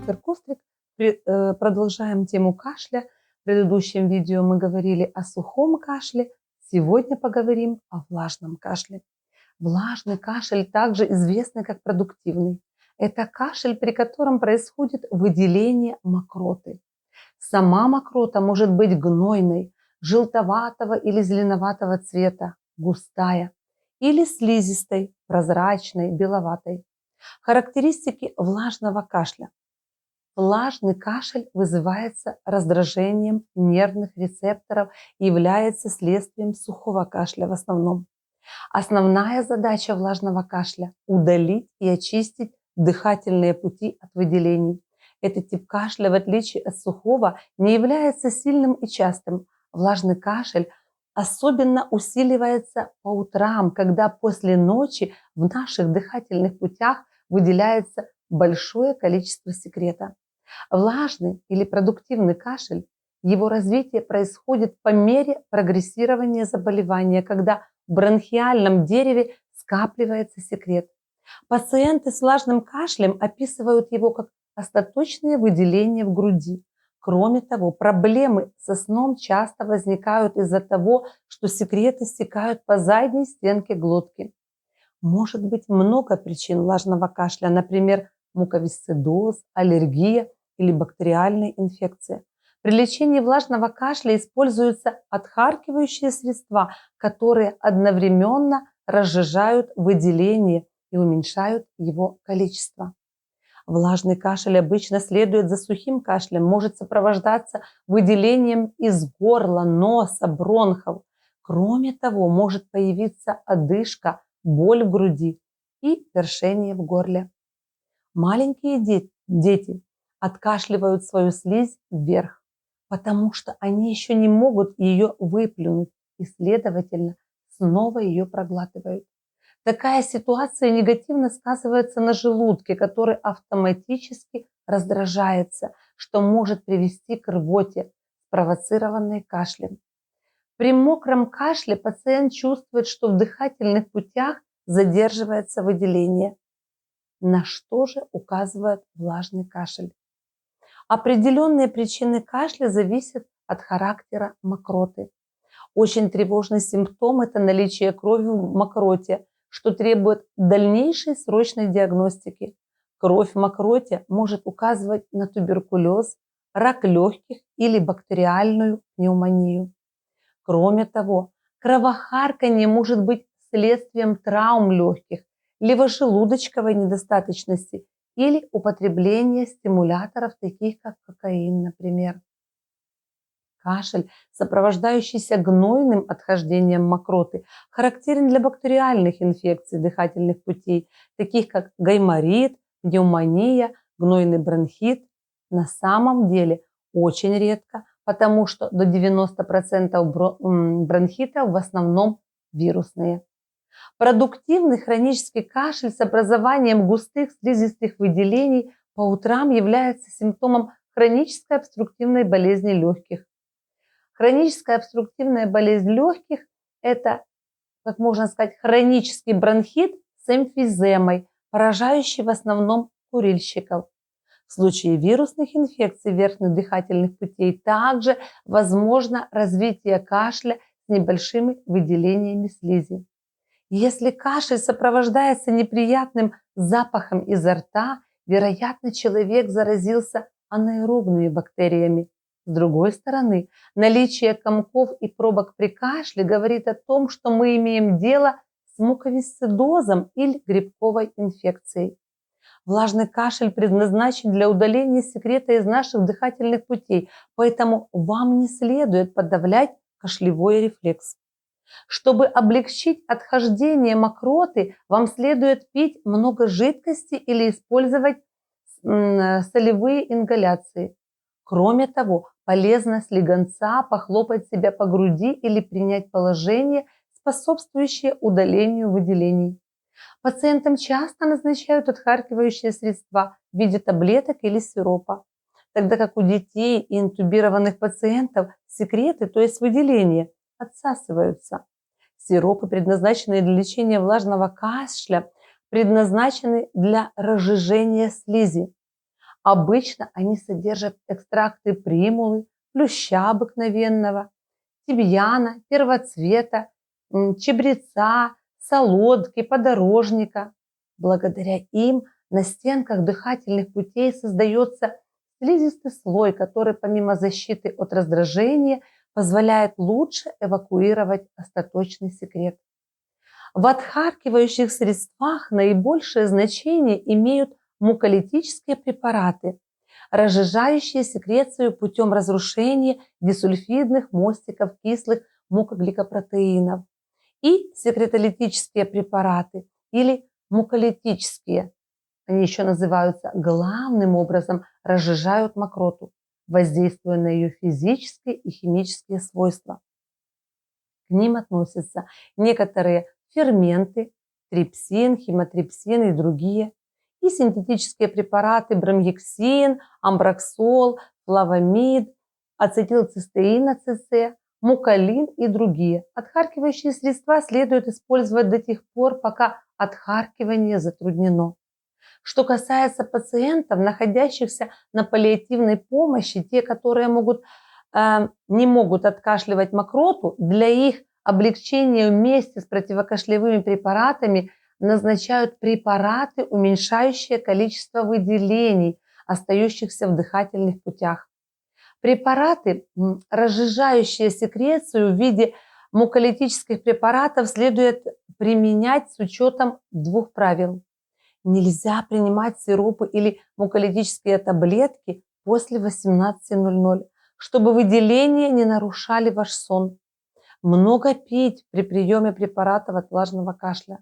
доктор Кострик. Продолжаем тему кашля. В предыдущем видео мы говорили о сухом кашле. Сегодня поговорим о влажном кашле. Влажный кашель также известный как продуктивный. Это кашель, при котором происходит выделение мокроты. Сама мокрота может быть гнойной, желтоватого или зеленоватого цвета, густая, или слизистой, прозрачной, беловатой. Характеристики влажного кашля. Влажный кашель вызывается раздражением нервных рецепторов и является следствием сухого кашля в основном. Основная задача влажного кашля – удалить и очистить дыхательные пути от выделений. Этот тип кашля, в отличие от сухого, не является сильным и частым. Влажный кашель особенно усиливается по утрам, когда после ночи в наших дыхательных путях выделяется большое количество секрета. Влажный или продуктивный кашель, его развитие происходит по мере прогрессирования заболевания, когда в бронхиальном дереве скапливается секрет. Пациенты с влажным кашлем описывают его как остаточные выделения в груди. Кроме того, проблемы со сном часто возникают из-за того, что секреты стекают по задней стенке глотки. Может быть много причин влажного кашля, например, муковисцидоз, аллергия или бактериальная инфекция. При лечении влажного кашля используются отхаркивающие средства, которые одновременно разжижают выделение и уменьшают его количество. Влажный кашель обычно следует за сухим кашлем, может сопровождаться выделением из горла, носа, бронхов. Кроме того, может появиться одышка, боль в груди и першение в горле. Маленькие дети откашливают свою слизь вверх, потому что они еще не могут ее выплюнуть и, следовательно, снова ее проглатывают. Такая ситуация негативно сказывается на желудке, который автоматически раздражается, что может привести к рвоте, спровоцированной кашлем. При мокром кашле пациент чувствует, что в дыхательных путях задерживается выделение. На что же указывает влажный кашель? Определенные причины кашля зависят от характера мокроты. Очень тревожный симптом – это наличие крови в мокроте, что требует дальнейшей срочной диагностики. Кровь в мокроте может указывать на туберкулез, рак легких или бактериальную пневмонию. Кроме того, кровохарканье может быть следствием травм легких, желудочковой недостаточности или употребления стимуляторов, таких как кокаин, например. Кашель, сопровождающийся гнойным отхождением мокроты, характерен для бактериальных инфекций дыхательных путей, таких как гайморит, пневмония, гнойный бронхит. На самом деле очень редко, потому что до 90% бронхитов в основном вирусные. Продуктивный хронический кашель с образованием густых слизистых выделений по утрам является симптомом хронической обструктивной болезни легких. Хроническая обструктивная болезнь легких – это, как можно сказать, хронический бронхит с эмфиземой, поражающий в основном курильщиков. В случае вирусных инфекций верхних дыхательных путей также возможно развитие кашля с небольшими выделениями слизи. Если кашель сопровождается неприятным запахом изо рта, вероятно, человек заразился анаэробными бактериями. С другой стороны, наличие комков и пробок при кашле говорит о том, что мы имеем дело с муковисцидозом или грибковой инфекцией. Влажный кашель предназначен для удаления секрета из наших дыхательных путей, поэтому вам не следует подавлять кашлевой рефлекс. Чтобы облегчить отхождение мокроты, вам следует пить много жидкости или использовать солевые ингаляции. Кроме того, полезно слегонца похлопать себя по груди или принять положение, способствующее удалению выделений. Пациентам часто назначают отхаркивающие средства в виде таблеток или сиропа, тогда как у детей и интубированных пациентов секреты, то есть выделения, отсасываются. Сиропы, предназначенные для лечения влажного кашля, предназначены для разжижения слизи. Обычно они содержат экстракты примулы, плюща обыкновенного, тимьяна, первоцвета, чабреца, солодки, подорожника. Благодаря им на стенках дыхательных путей создается слизистый слой, который помимо защиты от раздражения позволяет лучше эвакуировать остаточный секрет. В отхаркивающих средствах наибольшее значение имеют муколитические препараты, разжижающие секрецию путем разрушения дисульфидных мостиков кислых мукогликопротеинов, и секретолитические препараты или муколитические. Они еще называются главным образом разжижают мокроту, воздействуя на ее физические и химические свойства. К ним относятся некоторые ферменты, трипсин, химотрипсин и другие, и синтетические препараты бромгексин, амброксол, флавамид, ацетилцистеин АЦЦ, муколин и другие. Отхаркивающие средства следует использовать до тех пор, пока отхаркивание затруднено. Что касается пациентов, находящихся на паллиативной помощи, те, которые не могут откашливать мокроту, для их облегчения вместе с противокашлевыми препаратами назначают препараты, уменьшающие количество выделений, остающихся в дыхательных путях. Препараты, разжижающие секрецию в виде муколитических препаратов, следует применять с учетом двух правил. Нельзя принимать сиропы или муколитические таблетки после 18:00, чтобы выделения не нарушали ваш сон. Много пить при приеме препаратов от влажного кашля.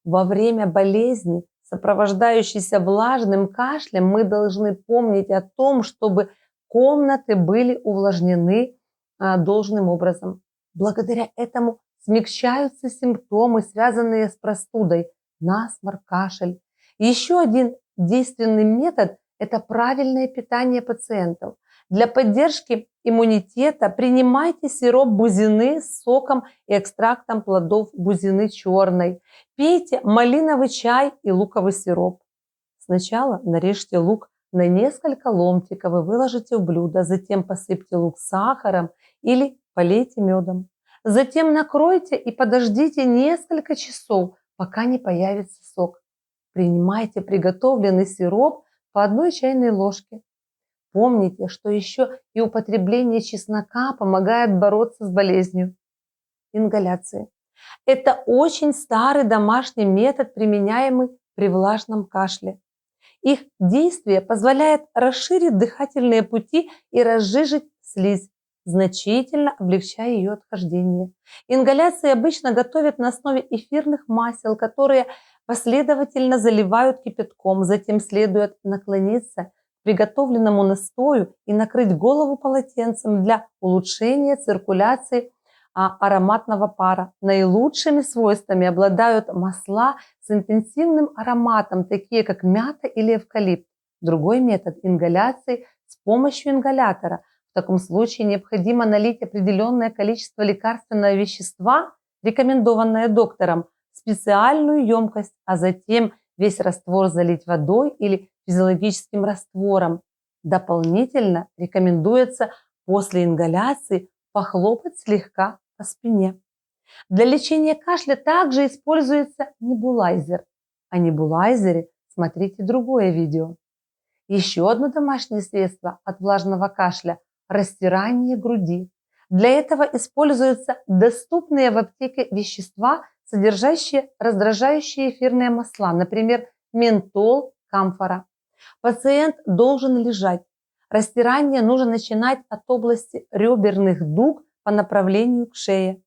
Во время болезни, сопровождающейся влажным кашлем, мы должны помнить о том, чтобы комнаты были увлажнены должным образом. Благодаря этому смягчаются симптомы, связанные с простудой, насморк, кашель. Еще один действенный метод – это правильное питание пациентов. Для поддержки иммунитета принимайте сироп бузины с соком и экстрактом плодов бузины черной. Пейте малиновый чай и луковый сироп. Сначала нарежьте лук на несколько ломтиков и выложите в блюдо. Затем посыпьте лук сахаром или полейте медом. Затем накройте и подождите несколько часов, пока не появится сок. Принимайте приготовленный сироп по 1 чайной ложке. Помните, что еще и употребление чеснока помогает бороться с болезнью. Ингаляции. Это очень старый домашний метод, применяемый при влажном кашле. Их действие позволяет расширить дыхательные пути и разжижить слизь, значительно облегчая ее отхождение. Ингаляции обычно готовят на основе эфирных масел, которые последовательно заливают кипятком. Затем следует наклониться к приготовленному настою и накрыть голову полотенцем для улучшения циркуляции ароматного пара. Наилучшими свойствами обладают масла с интенсивным ароматом, такие как мята или эвкалипт. Другой метод ингаляции с помощью ингалятора. В таком случае необходимо налить определенное количество лекарственного вещества, рекомендованное доктором, в специальную емкость, а затем весь раствор залить водой или физиологическим раствором. Дополнительно рекомендуется после ингаляции похлопать слегка по спине. Для лечения кашля также используется небулайзер. О небулайзере смотрите другое видео. Еще одно домашнее средство от влажного кашля – растирание груди. Для этого используются доступные в аптеке вещества, содержащие раздражающие эфирные масла, например, ментол, камфора. Пациент должен лежать. Растирание нужно начинать от области реберных дуг по направлению к шее.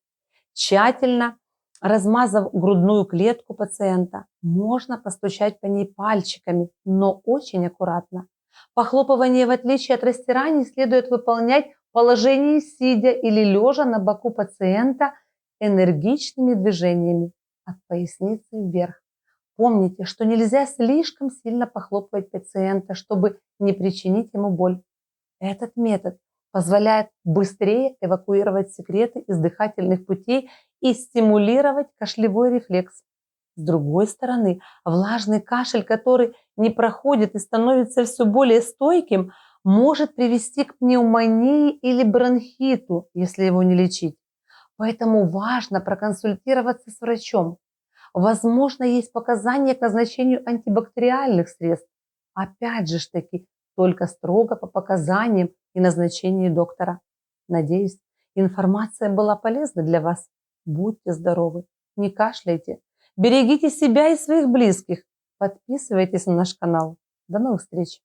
Тщательно размазав грудную клетку пациента, можно постучать по ней пальчиками, но очень аккуратно. Похлопывание, в отличие от растираний, следует выполнять в положении сидя или лежа на боку пациента энергичными движениями от поясницы вверх. Помните, что нельзя слишком сильно похлопывать пациента, чтобы не причинить ему боль. Этот метод позволяет быстрее эвакуировать секреты из дыхательных путей и стимулировать кашлевой рефлекс. С другой стороны, влажный кашель, который не проходит и становится все более стойким, может привести к пневмонии или бронхиту, если его не лечить. Поэтому важно проконсультироваться с врачом. Возможно, есть показания к назначению антибактериальных средств. Опять же таки, только строго по показаниям и назначению доктора. Надеюсь, информация была полезна для вас. Будьте здоровы, не кашляйте, берегите себя и своих близких. Подписывайтесь на наш канал. До новых встреч!